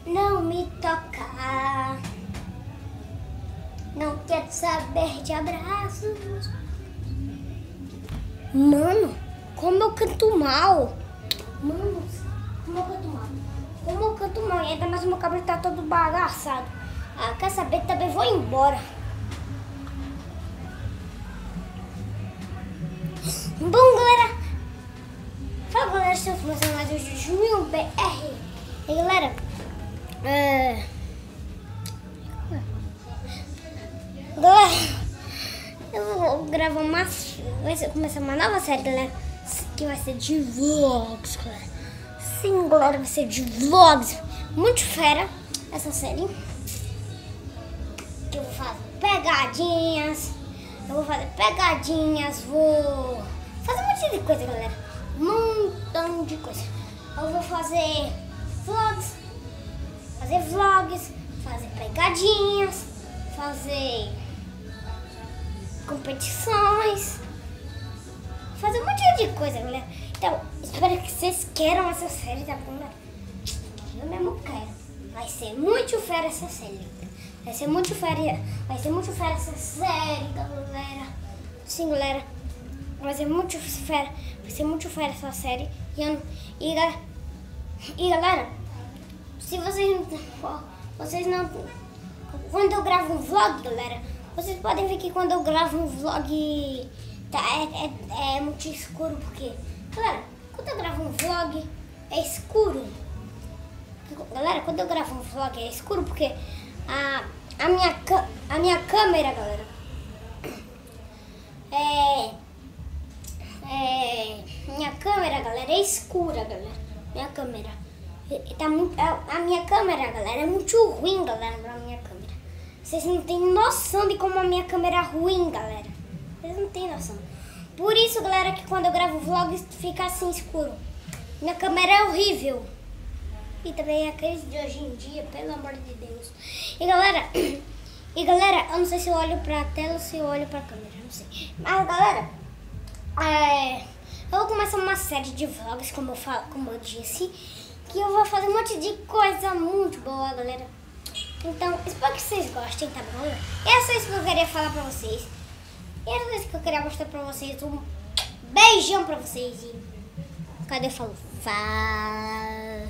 não me tocar. Não quero saber de abraços. Mano, como eu canto mal. Mano, como eu canto mal. Como eu canto mal. E ainda mais o meu cabelo tá todo bagaçado. Ah, quer saber? Também vou embora. Bom, galera. Fala, galera. Estamos começando mais um Junho BR. E galera, eu vou gravar vai começar uma nova série, galera, que vai ser de vlogs, galera. Sim, galera, vai ser de vlogs. Muito fera essa série. Que eu vou fazer pegadinhas. Vou fazer um monte de coisa, galera. Um montão de coisa. Eu vou fazer vlogs, fazer pegadinhas, fazer competições, fazer um monte de coisa, galera. Então, espero que vocês queiram essa série, tá bom, galera? Eu mesmo quero. Vai ser muito fera essa série. Vai ser muito fera essa série, galera. Sim, galera. Vai ser muito fera essa série. E galera, se vocês não, quando eu gravo um vlog, galera, vocês podem ver que quando eu gravo um vlog é muito escuro, porque, galera, quando eu gravo um vlog é escuro. Galera, quando eu gravo um vlog é escuro porque a minha câmera, galera, minha câmera, galera, é escura, galera. Minha câmera tá muito, a minha câmera, galera, é muito ruim, galera, pra minha câmera. Vocês não têm noção de como a minha câmera é ruim, galera. Vocês não têm noção. Por isso, galera, que quando eu gravo vlogs fica assim escuro. Minha câmera é horrível. E também aqueles de hoje em dia, pelo amor de Deus. E galera, eu não sei se eu olho pra tela ou se eu olho pra câmera, não sei. Mas galera, eu vou começar uma série de vlogs, como eu disse, que eu vou fazer um monte de coisa muito boa, galera. Então, espero que vocês gostem, tá bom? E é só isso que eu queria falar pra vocês. E é só isso que eu queria mostrar pra vocês. Um beijão pra vocês. E cadê eu falo? Fá.